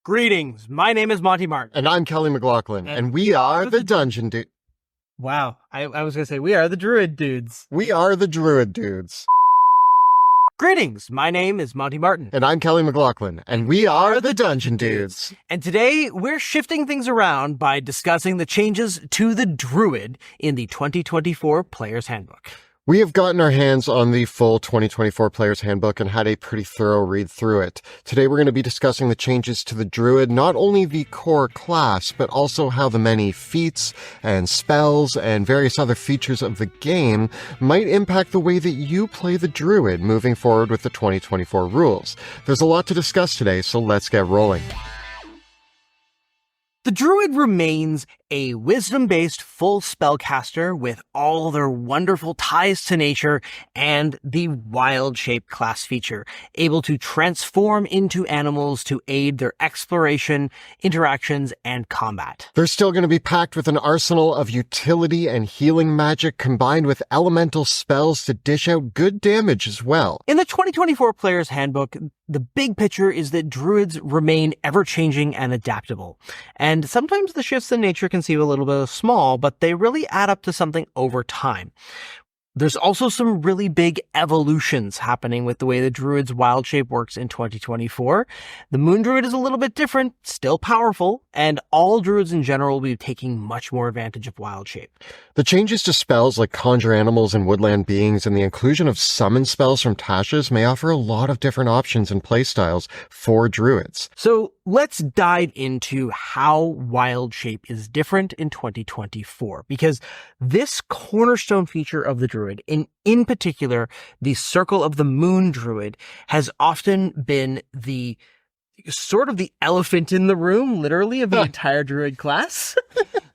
Greetings, my name is Monty Martin. And I'm Kelly McLaughlin, and we are the Dungeon Dudes. Wow, I was going to say, we are the Druid Dudes. We are the Druid Dudes. Greetings, my name is Monty Martin. And I'm Kelly McLaughlin, and we are the Dungeon Dudes. And today, we're shifting things around by discussing the changes to the Druid in the 2024 Player's Handbook. We have gotten our hands on the full 2024 Player's Handbook and had a pretty thorough read through it. Today we're going to be discussing the changes to the Druid, not only the core class, but also how the many feats and spells and various other features of the game might impact the way that you play the Druid moving forward with the 2024 rules. There's a lot to discuss today, so let's get rolling. The Druid remains a wisdom-based full spellcaster with all their wonderful ties to nature and the Wildshape class feature, able to transform into animals to aid their exploration, interactions, and combat. They're still going to be packed with an arsenal of utility and healing magic combined with elemental spells to dish out good damage as well. In the 2024 Player's Handbook, the big picture is that Druids remain ever-changing and adaptable. And sometimes the shifts in nature can seem a little bit small, but they really add up to something over time. There's also some really big evolutions happening with the way the Druid's Wildshape works in 2024. The Moon Druid is a little bit different, still powerful, and all Druids in general will be taking much more advantage of Wildshape. The changes to spells like Conjure Animals and Woodland Beings and the inclusion of summon spells from Tasha's may offer a lot of different options and playstyles for Druids. So let's dive into how Wildshape is different in 2024, because this cornerstone feature of the Druid, in particular, the Circle of the Moon Druid, has often been the sort of the elephant in the room, literally, of the entire Druid class.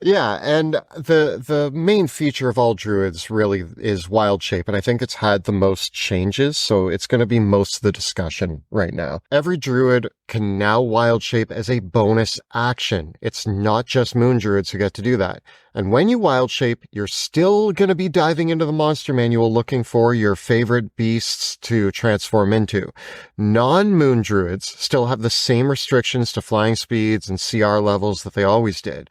Yeah, and the main feature of all Druids really is Wildshape, and I think it's had the most changes, so it's going to be most of the discussion right now. Every Druid can now Wildshape as a bonus action. It's not just Moon Druids who get to do that. And when you Wildshape, you're still going to be diving into the monster manual looking for your favorite beasts to transform into. Non-Moon Druids still have the same restrictions to flying speeds and CR levels that they always did.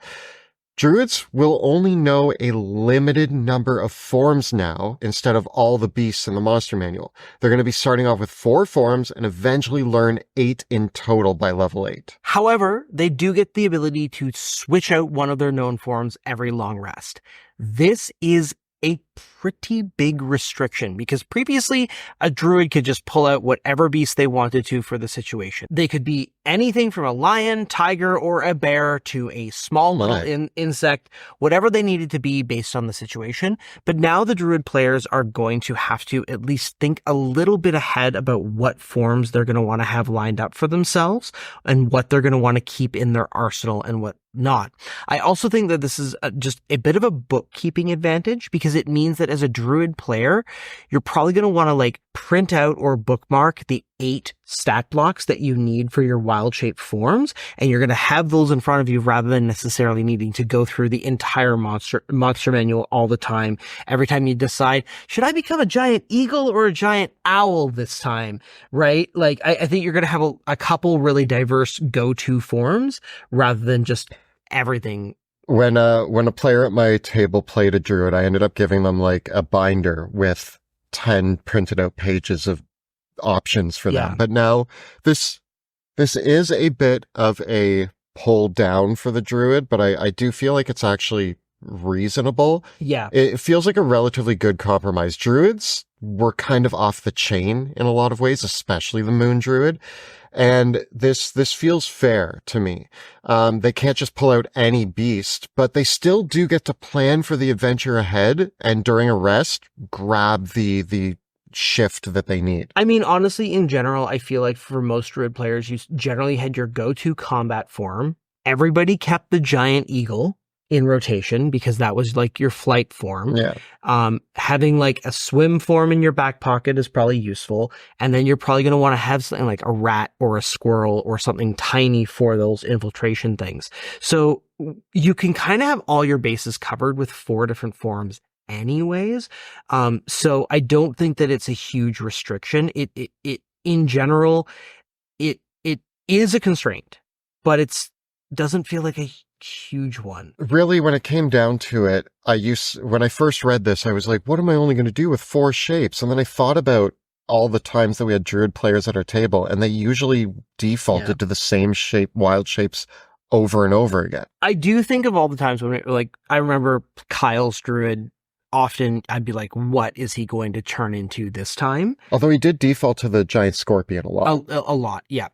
Druids will only know a limited number of forms now instead of all the beasts in the monster manual. They're going to be starting off with 4 forms and eventually learn 8 in total by level 8. However, they do get the ability to switch out one of their known forms every long rest. This is a pretty big restriction because previously a Druid could just pull out whatever beast they wanted to for the situation. They could be anything from a lion, tiger, or a bear to a small little insect, whatever they needed to be based on the situation. But now the Druid players are going to have to at least think a little bit ahead about what forms they're going to want to have lined up for themselves and what they're going to want to keep in their arsenal and what not. I also think that this is just a bit of a bookkeeping advantage because it means that as a Druid player, you're probably going to want to print out or bookmark the 8 stat blocks that you need for your Wildshape forms, and you're going to have those in front of you rather than necessarily needing to go through the entire monster manual all the time. Every time you decide, should I become a giant eagle or a giant owl this time, right? I think you're going to have a couple really diverse go-to forms rather than just everything. When a player at my table played a Druid, I ended up giving them a binder with 10 printed out pages of options for them. But now this is a bit of a pull down for the Druid, but I do feel like it's actually reasonable. Yeah. It feels like a relatively good compromise. Druids were kind of off the chain in a lot of ways, especially the Moon Druid. And this feels fair to me. They can't just pull out any beast, but they still do get to plan for the adventure ahead and during a rest, grab the shift that they need. I mean, honestly, in general, I feel like for most Druid players, you generally had your go-to combat form. Everybody kept the giant eagle in rotation because that was your flight form. Yeah. Having a swim form in your back pocket is probably useful. And then you're probably going to want to have something like a rat or a squirrel or something tiny for those infiltration things. So you can kind of have all your bases covered with 4 different forms anyways. So I don't think that it's a huge restriction. It in general, it is a constraint. but doesn't feel like a huge one. Really, when it came down to it, when I first read this, I was like, what am I only going to do with 4 shapes? And then I thought about all the times that we had Druid players at our table, and they usually defaulted to the same shape, wild shapes, over and over again. I do think of all the times when, I remember Kyle's Druid. Often I'd be like, what is he going to turn into this time? Although he did default to the giant scorpion a lot. A lot, yeah.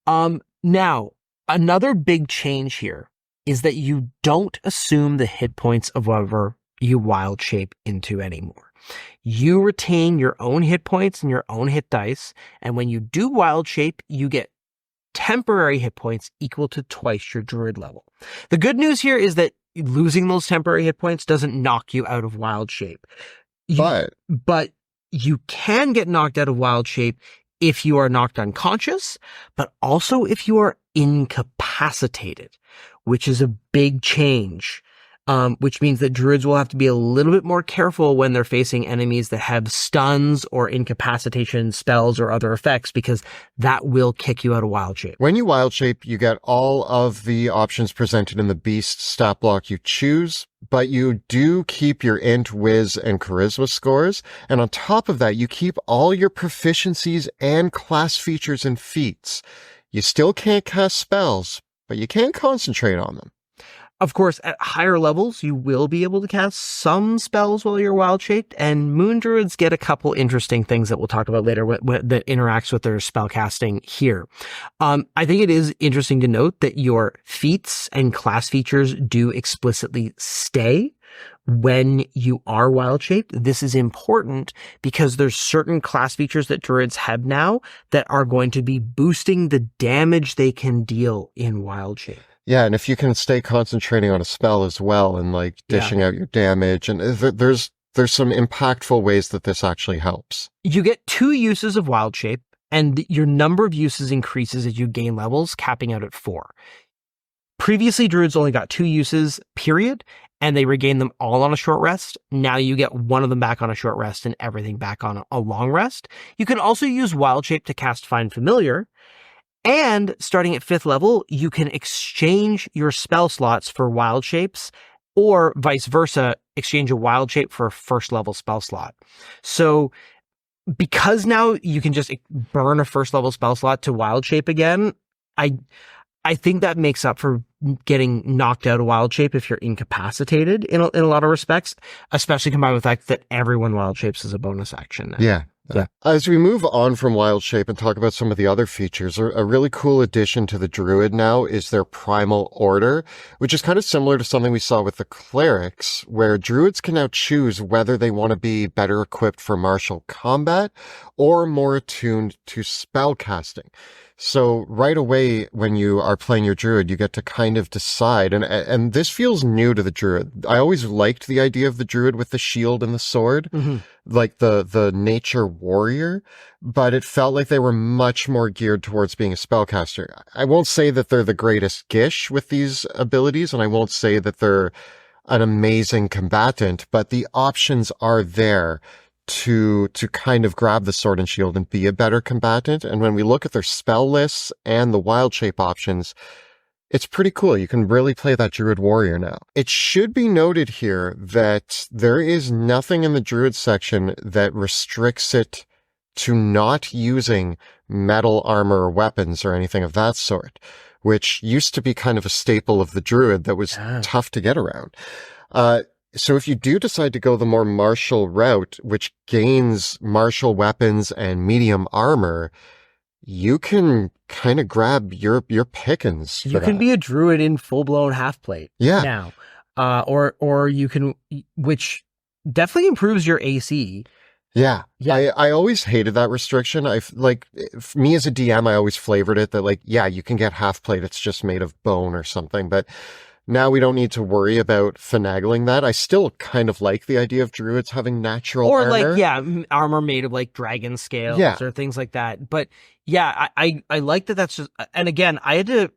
Now, another big change here is that you don't assume the hit points of whatever you wild shape into anymore. You retain your own hit points and your own hit dice, and when you do wild shape, you get temporary hit points equal to twice your Druid level. The good news here is that losing those temporary hit points doesn't knock you out of wild shape. But you can get knocked out of wild shape if you are knocked unconscious, but also if you are incapacitated, which is a big change. Which means that Druids will have to be a little bit more careful when they're facing enemies that have stuns or incapacitation spells or other effects, because that will kick you out of wild shape. When you wild shape, you get all of the options presented in the beast stat block you choose, but you do keep your int, whiz, and charisma scores. And on top of that, you keep all your proficiencies and class features and feats. You still can't cast spells, but you can concentrate on them. Of course, at higher levels, you will be able to cast some spells while you're wild-shaped, and Moon Druids get a couple interesting things that we'll talk about later that interacts with their spell casting here. I think it is interesting to note that your feats and class features do explicitly stay when you are wild-shaped. This is important because there's certain class features that Druids have now that are going to be boosting the damage they can deal in wild-shape. Yeah, and if you can stay concentrating on a spell as well and like dishing out your damage, and there's some impactful ways that this actually helps. You get 2 uses of wild shape, and your number of uses increases as you gain levels, capping out at 4. Previously, Druids only got 2 uses, period, and they regained them all on a short rest. Now you get one of them back on a short rest and everything back on a long rest. You can also use wild shape to cast Find Familiar. And starting at 5th level, you can exchange your spell slots for wild shapes, or vice versa, exchange a wild shape for a 1st level spell slot. So because now you can just burn a 1st level spell slot to wild shape again, I think that makes up for getting knocked out of wild shape if you're incapacitated in a lot of respects, especially combined with the fact that everyone wild shapes as a bonus action now. Yeah. As we move on from wild shape and talk about some of the other features, a really cool addition to the Druid now is their Primal Order, which is kind of similar to something we saw with the clerics, where Druids can now choose whether they want to be better equipped for martial combat or more attuned to spell casting. So right away, when you are playing your Druid, you get to kind of decide, and this feels new to the Druid. I always liked the idea of the Druid with the shield and the sword, like the nature warrior, but it felt like they were much more geared towards being a spellcaster. I won't say that they're the greatest gish with these abilities, and I won't say that they're an amazing combatant, but the options are there to kind of grab the sword and shield and be a better combatant. And when we look at their spell lists and the wild shape options, it's pretty cool. You can really play that Druid warrior now. It should be noted here that there is nothing in the Druid section that restricts it to not using metal armor or weapons or anything of that sort, which used to be kind of a staple of the Druid that was tough to get around. So if you do decide to go the more martial route, which gains martial weapons and medium armor, you can kind of grab your pickings. You can be a Druid in full-blown half-plate now. Or you can, which definitely improves your AC. Yeah. I always hated that restriction. Me as a DM, I always flavored it that you can get half-plate. It's just made of bone or something, but now we don't need to worry about finagling that. I still kind of like the idea of Druids having natural armor. Armor made of dragon scales or things like that. But I like that that's just, and again, I had to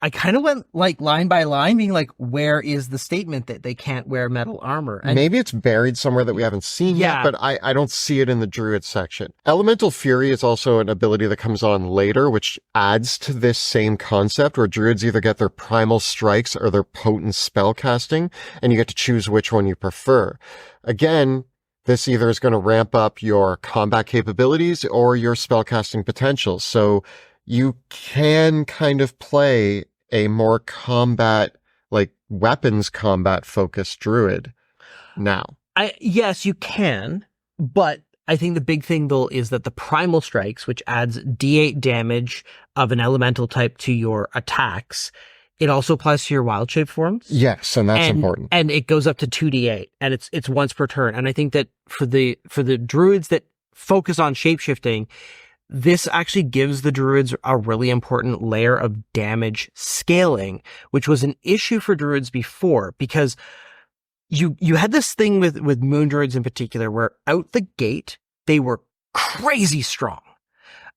I kind of went like line by line, being like, where is the statement that they can't wear metal armor? And maybe it's buried somewhere that we haven't seen Yeah. yet, but I don't see it in the Druid section. Elemental Fury is also an ability that comes on later, which adds to this same concept where Druids either get their primal strikes or their potent spell casting, and you get to choose which one you prefer. Again, this either is going to ramp up your combat capabilities or your spellcasting potential. So you can kind of play a more combat, like weapons combat focused Druid now. Yes, you can, but I think the big thing though is that the primal strikes, which adds D8 damage of an elemental type to your attacks, it also applies to your Wildshape forms. Yes, and that's important. And it goes up to 2d8, and it's once per turn. And I think that for the Druids that focus on shapeshifting, this actually gives the Druids a really important layer of damage scaling, which was an issue for Druids before, because you had this thing with Moon Druids in particular, where out the gate, they were crazy strong.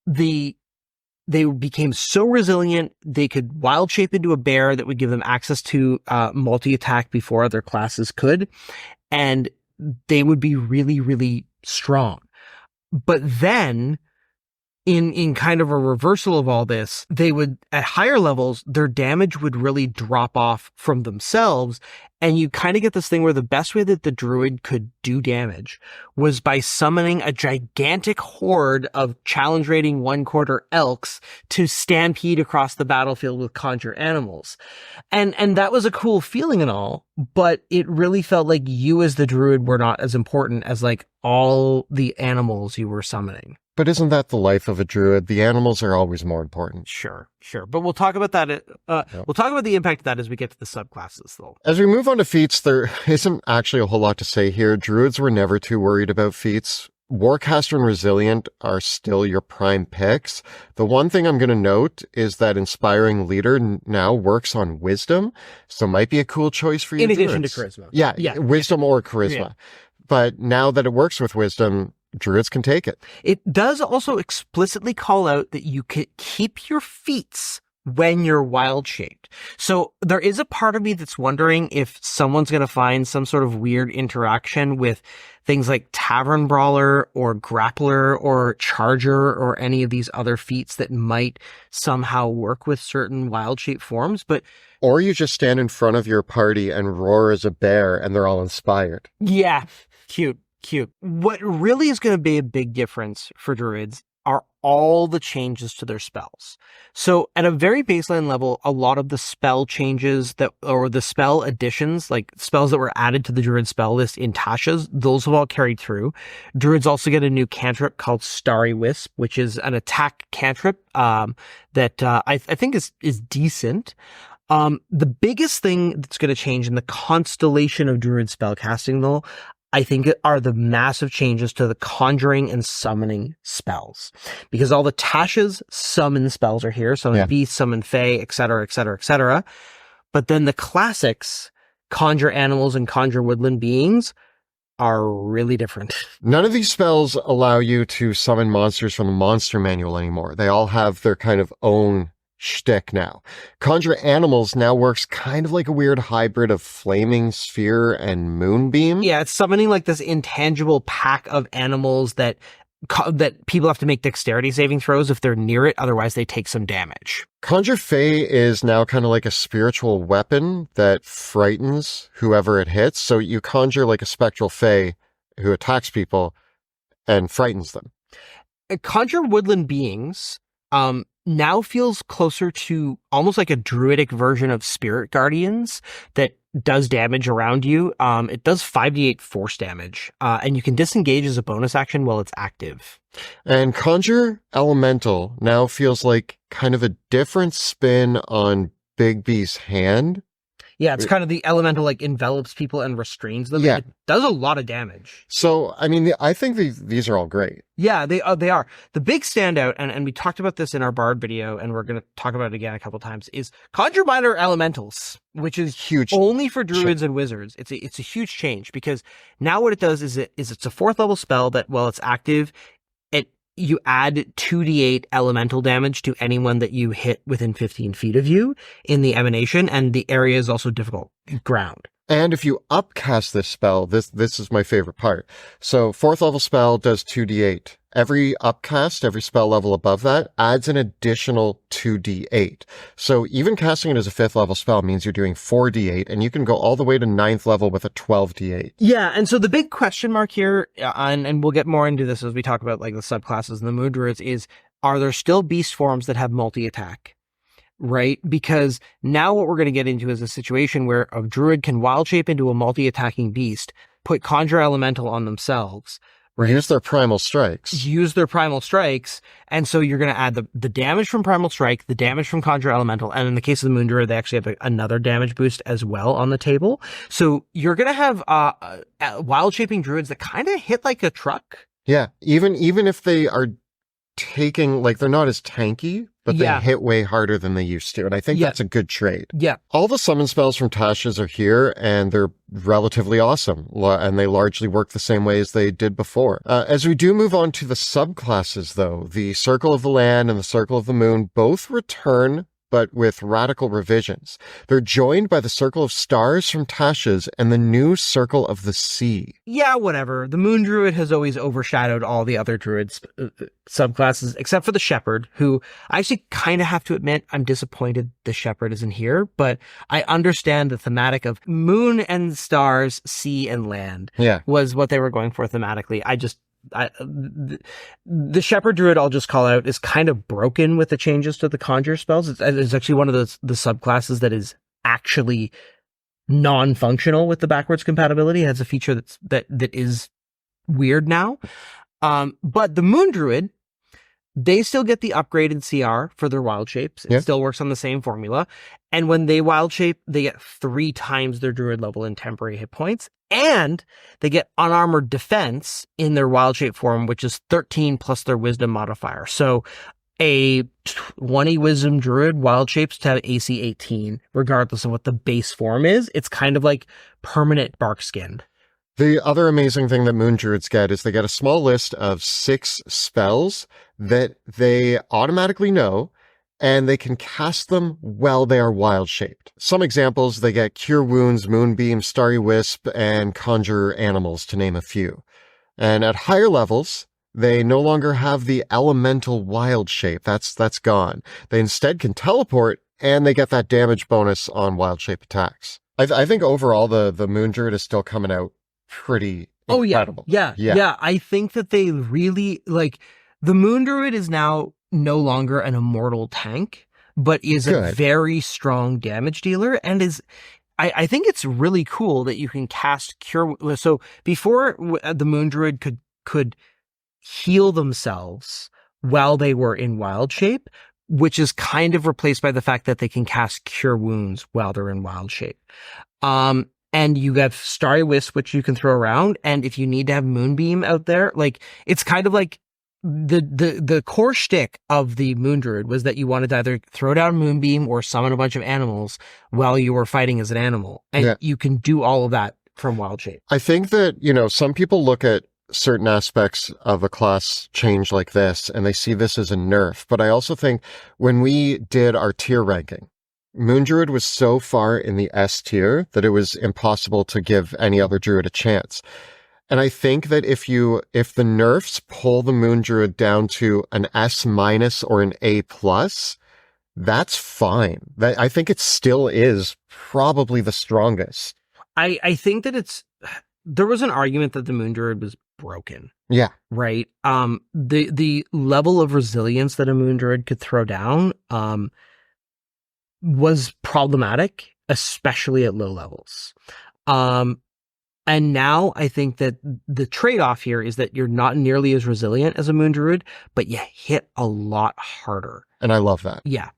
They became so resilient, they could wild shape into a bear that would give them access to multi-attack before other classes could, and they would be really, really strong. But then, in kind of a reversal of all this, they would, at higher levels, their damage would really drop off from themselves, and you kind of get this thing where the best way that the Druid could do damage was by summoning a gigantic horde of challenge rating 1/4 elks to stampede across the battlefield with conjure animals. And that was a cool feeling and all, but it really felt like you as the Druid were not as important as like all the animals you were summoning. But isn't that the life of a Druid? The animals are always more important. Sure. But we'll talk about that. We'll talk about the impact of that as we get to the subclasses, though. As we move on to feats, there isn't actually a whole lot to say here. Druids were never too worried about feats. Warcaster and Resilient are still your prime picks. The one thing I'm going to note is that Inspiring Leader now works on Wisdom, so might be a cool choice for you. In addition to Charisma. Yeah, Wisdom or Charisma. Yeah. But now that it works with Wisdom, Druids can take it. It does also explicitly call out that you can keep your feats when you're wild shaped. So there is a part of me that's wondering if someone's going to find some sort of weird interaction with things like Tavern Brawler or Grappler or Charger or any of these other feats that might somehow work with certain wild shape forms. Or you just stand in front of your party and roar as a bear and they're all inspired. Yeah, cute. What really is going to be a big difference for Druids are all the changes to their spells. So at a very baseline level, a lot of the spell changes or the spell additions, like spells that were added to the Druid spell list in Tasha's, those have all carried through. Druids also get a new cantrip called Starry Wisp, which is an attack cantrip that I think is decent. The biggest thing that's going to change in the constellation of Druid spellcasting, though, I think are the massive changes to the conjuring and summoning spells, because all the Tasha's summon spells are here. Summon beasts, summon fae, etc., etc., etc. But then the classics, conjure animals and conjure woodland beings, are really different. None of these spells allow you to summon monsters from the monster manual anymore. They all have their kind of own shtick now. Conjure Animals now works kind of like a weird hybrid of Flaming Sphere and Moonbeam. Yeah, it's summoning like this intangible pack of animals that people have to make dexterity saving throws if they're near it, otherwise they take some damage. Conjure Fae is now kind of like a spiritual weapon that frightens whoever it hits. So you conjure like a spectral Fae who attacks people and frightens them. Conjure Woodland Beings now feels closer to almost like a druidic version of Spirit Guardians that does damage around you. It does 5d8 force damage, and you can disengage as a bonus action while it's active. And Conjure Elemental now feels like kind of a different spin on Big B's hand. Yeah, it's kind of the elemental like envelops people and restrains them. Yeah. It does a lot of damage. So, I mean, I think these are all great. Yeah, they are. The big standout, and we talked about this in our Bard video, and we're going to talk about it again a couple times, is Conjure Minor Elementals, which is huge, only for Druids and Wizards. It's a huge change, because now what it does is it's a 4th level spell that while it's active, you add 2d8 elemental damage to anyone that you hit within 15 feet of you in the emanation, and the area is also difficult ground. And if you upcast this spell, this is my favorite part. So 4th level spell does 2d8. Every upcast, every spell level above that adds an additional 2d8. So even casting it as a 5th level spell means you're doing 4d8, and you can go all the way to 9th level with a 12d8. Yeah, and so the big question mark here, and we'll get more into this as we talk about like the subclasses and the moon druids, is are there still beast forms that have multi-attack? Right? Because now what we're going to get into is a situation where a druid can wild shape into a multi-attacking beast, put conjure elemental on themselves, right? Use their primal strikes. And so you're going to add the damage from primal strike, the damage from conjure elemental, and in the case of the moon druid, they actually have another damage boost as well on the table. So you're going to have wild shaping druids that kind of hit like a truck. Yeah, even if they are taking, like, they're not as tanky, but they hit way harder than they used to. And I think that's a good trade. Yeah. All the summon spells from Tasha's are here, and they're relatively awesome. And they largely work the same way as they did before. As we do move on to the subclasses, though, the Circle of the Land and the Circle of the Moon both return, but with radical revisions. They're joined by the Circle of Stars from Tasha's and the new Circle of the Sea. Yeah, whatever. The Moon Druid has always overshadowed all the other Druids subclasses, except for the Shepherd, who I actually kind of have to admit I'm disappointed the Shepherd isn't here, but I understand the thematic of Moon and Stars, Sea and Land was what they were going for thematically. The Shepherd Druid, I'll just call out, is kind of broken with the changes to the conjure spells. It's actually one of the subclasses that is actually non-functional with the backwards compatibility. It has a feature that is weird now. But the Moon Druid, they still get the upgraded CR for their wild shapes. It still works on the same formula. And when they wild shape, they get 3 times their Druid level in temporary hit points. And they get unarmored defense in their wild shape form, which is 13 plus their wisdom modifier. So a 20 wisdom druid wild shapes to have AC 18, regardless of what the base form is. It's kind of like permanent bark skinned. The other amazing thing that Moon Druids get is they get a small list of 6 spells that they automatically know, and they can cast them while they are wild shaped. Some examples, they get Cure Wounds, Moonbeam, Starry Wisp, and Conjure Animals, to name a few. And at higher levels, they no longer have the elemental wild shape. That's gone. They instead can teleport, and they get that damage bonus on wild shape attacks. I think overall the Moon Druid is still coming out pretty incredible. Yeah. I think that they really, like, the Moon Druid is now no longer an immortal tank, but is a very strong damage dealer, and I think it's really cool that you can cast Cure. So before the Moon Druid could heal themselves while they were in wild shape, which is kind of replaced by the fact that they can cast Cure Wounds while they're in wild shape. And you have Starry Wisp, which you can throw around, and if you need to have Moonbeam out there, like, it's kind of like the core shtick of the Moon Druid was that you wanted to either throw down Moonbeam or summon a bunch of animals while you were fighting as an animal. And you can do all of that from wild shape. I think that, some people look at certain aspects of a class change like this and they see this as a nerf. But I also think when we did our tier ranking, Moon Druid was so far in the S tier that it was impossible to give any other Druid a chance. And I think that if the nerfs pull the Moon Druid down to an S- or an A+, that's fine. I think it still is probably the strongest. I think that there was an argument that the Moon Druid was broken. Yeah. Right? The level of resilience that a Moon Druid could throw down, was problematic, especially at low levels. And now I think that the trade-off here is that you're not nearly as resilient as a Moon Druid, but you hit a lot harder. And I love that. Yeah.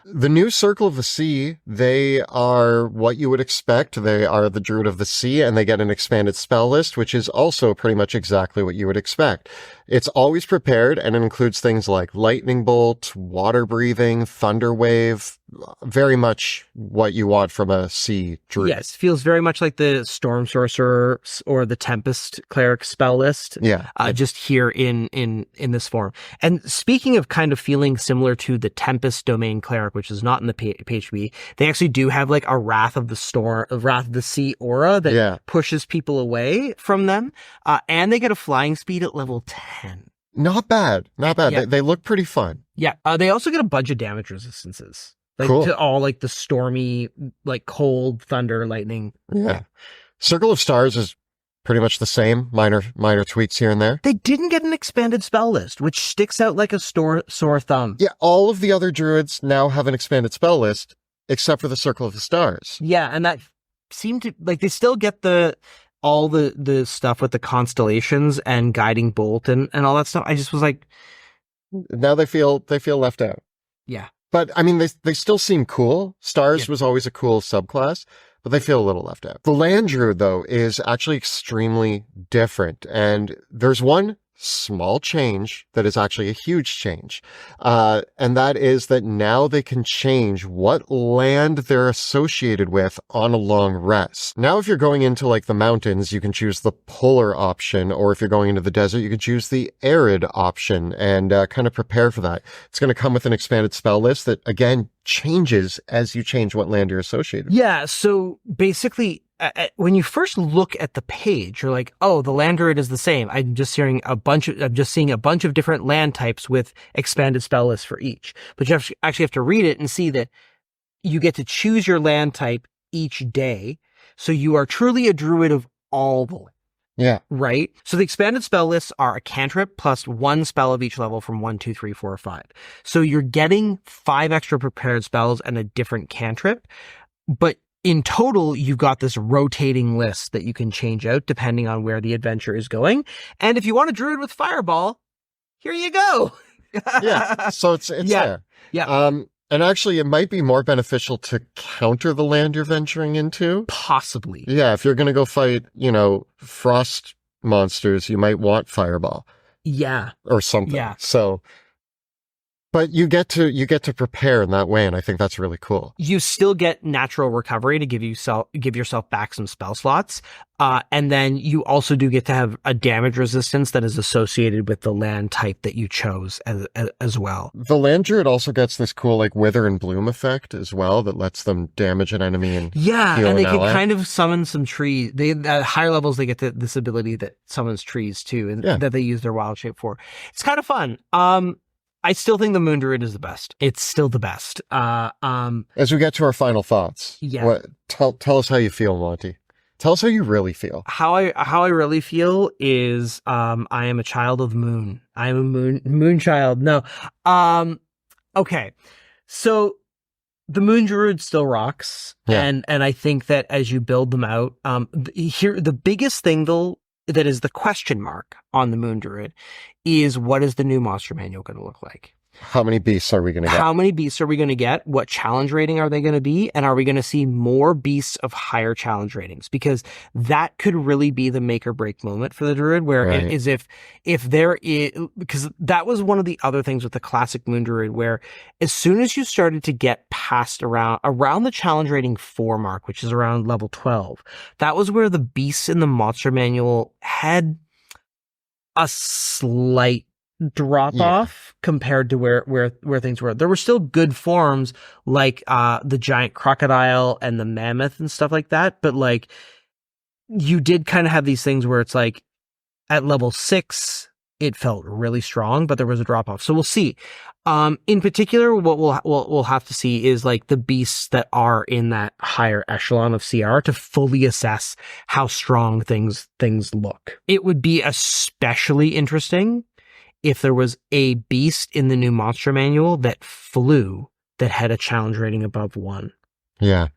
The new Circle of the Sea, they are what you would expect. They are the Druid of the Sea, and they get an expanded spell list, which is also pretty much exactly what you would expect. It's always prepared, and it includes things like Lightning Bolt, Water Breathing, Thunder Wave, very much what you want from a sea druid. Yes, feels very much like the Storm Sorcerer or the Tempest Cleric spell list. Yeah. Just here in this form. And speaking of kind of feeling similar to the Tempest Domain Cleric, which is not in the PHB, they actually do have like a Wrath of the Sea aura that pushes people away from them. And they get a flying speed at level 10. Not bad. Not bad. Yeah. They look pretty fun. Yeah. They also get a bunch of damage resistances. Like cool. To all like the stormy, like cold, thunder, lightning. Yeah. Circle of Stars is pretty much the same. Minor tweaks here and there. They didn't get an expanded spell list, which sticks out like a sore thumb. Yeah. All of the other druids now have an expanded spell list, except for the Circle of the Stars. Yeah. And that seemed to like, they still get all the stuff with the constellations and guiding bolt and all that stuff. I just was like, now they feel left out. Yeah. But I mean, they still seem cool. Stars was always a cool subclass, but they feel a little left out. The Land Druid, though, is actually extremely different. And there's one small change that is actually a huge change. And that is that now they can change what land they're associated with on a long rest. Now, if you're going into like the mountains, you can choose the polar option, or if you're going into the desert, you can choose the arid option and kind of prepare for that. It's going to come with an expanded spell list that, again, changes as you change what land you're associated with. Yeah, so basically, when you first look at the page, you're like, "Oh, the land druid is the same." I'm just seeing a bunch of different land types with expanded spell lists for each. But you actually have to read it and see that you get to choose your land type each day. So you are truly a druid of all the land. Yeah. Right? So the expanded spell lists are a cantrip plus one spell of each level from 1, 2, 3, 4, 5. So you're getting 5 extra prepared spells and a different cantrip. But in total, you've got this rotating list that you can change out depending on where the adventure is going. And if you want a druid with fireball, here you go. Yeah. So it's there. Yeah. And actually, it might be more beneficial to counter the land you're venturing into. Possibly. Yeah, if you're going to go fight, frost monsters, you might want fireball. Yeah. Or something. Yeah. So, but you get to prepare in that way, and I think that's really cool. You still get natural recovery to give yourself back some spell slots. And then you also do get to have a damage resistance that is associated with the land type that you chose as well. The Land Druid also gets this cool, like, Wither and Bloom effect as well that lets them damage an enemy and heal and they an can ally. kind of summon some trees. At higher levels, they get this ability that summons trees too, and that they use their Wildshape for. It's kind of fun. I still think the Moon Druid is the best. It's still the best. As we get to our final thoughts, tell us how you feel, Monty. Tell us how you really feel. How I really feel is I am a child of the moon. I am a moon child. No. Okay. So the Moon Druid still rocks. Yeah. And I think that as you build them out, here the biggest thing though that is the question mark on the Moon Druid is what is the new monster manual going to look like? How many beasts are we going to get? How many beasts are we going to get? What challenge rating are they going to be? And are we going to see more beasts of higher challenge ratings? Because that could really be the make or break moment for the Druid, where it is if there is, because that was one of the other things with the classic Moon Druid, where as soon as you started to get past around the challenge rating 4 mark, which is around level 12, that was where the beasts in the monster manual had a slight drop off compared to where things were. There were still good forms like the giant crocodile and the mammoth and stuff like that, but like you did kind of have these things where it's like at level 6 it felt really strong, but there was a drop off. So we'll see. In particular, what we'll have to see is like the beasts that are in that higher echelon of CR to fully assess how strong things look. It would be especially interesting if there was a beast in the new monster manual that flew that had a challenge rating above 1. Yeah.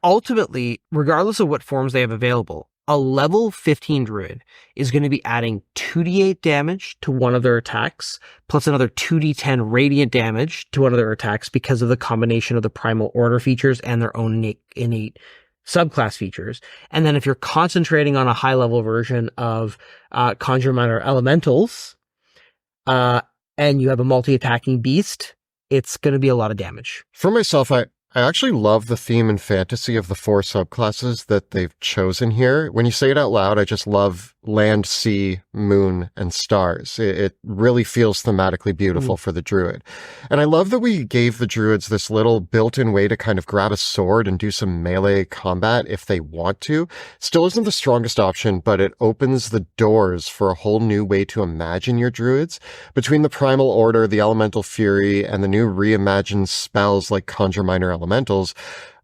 Ultimately, regardless of what forms they have available, a level 15 Druid is going to be adding 2d8 damage to one of their attacks, plus another 2d10 radiant damage to one of their attacks because of the combination of the Primal Order features and their own innate subclass features. And then if you're concentrating on a high level version of Conjure Minor Elementals, and you have a multi-attacking beast, it's going to be a lot of damage. For myself, I actually love the theme and fantasy of the 4 subclasses that they've chosen here. When you say it out loud, I just love land, sea, moon, and stars. It really feels thematically beautiful for the Druid. And I love that we gave the Druids this little built-in way to kind of grab a sword and do some melee combat if they want to. Still isn't the strongest option, but it opens the doors for a whole new way to imagine your Druids. Between the Primal Order, the Elemental Fury, and the new reimagined spells like Conjure Minor Elementals,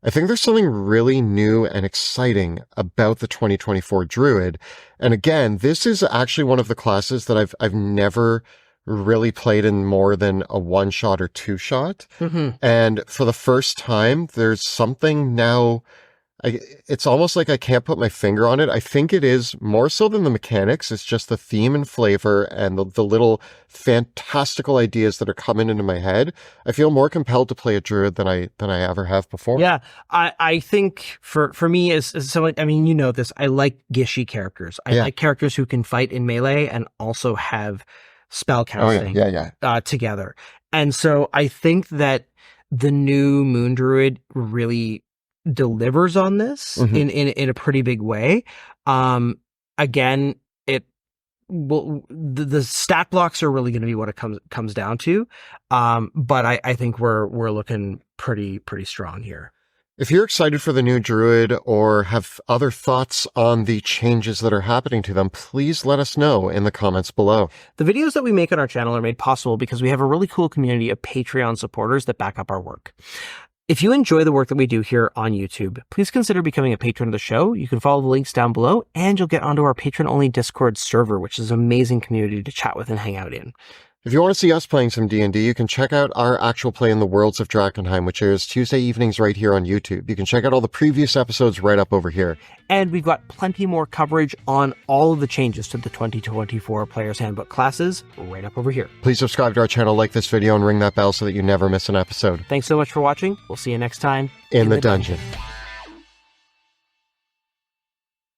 I think there's something really new and exciting about the 2024 Druid. And again, this is actually one of the classes that I've never really played in more than a 1-shot or 2-shot. And for the first time, there's something now. It's almost like I can't put my finger on it. I think it is more so than the mechanics. It's just the theme and flavor and the little fantastical ideas that are coming into my head. I feel more compelled to play a Druid than I ever have before. Yeah, I think for me as someone, I mean, you know this, I like gishy characters. I like characters who can fight in melee and also have spell casting together. And so I think that the new Moon Druid really delivers on this in a pretty big way. Again, the stat blocks are really going to be what it comes down to. But I think we're looking pretty strong here. If you're excited for the new Druid or have other thoughts on the changes that are happening to them, please let us know in the comments below. The videos that we make on our channel are made possible because we have a really cool community of Patreon supporters that back up our work. If you enjoy the work that we do here on YouTube, please consider becoming a patron of the show. You can follow the links down below, and you'll get onto our patron-only Discord server, which is an amazing community to chat with and hang out in. If you want to see us playing some D&D, you can check out our actual play in the Worlds of Drakenheim, which airs Tuesday evenings right here on YouTube. You can check out all the previous episodes right up over here. And we've got plenty more coverage on all of the changes to the 2024 Player's Handbook classes right up over here. Please subscribe to our channel, like this video, and ring that bell so that you never miss an episode. Thanks so much for watching. We'll see you next time in the dungeon.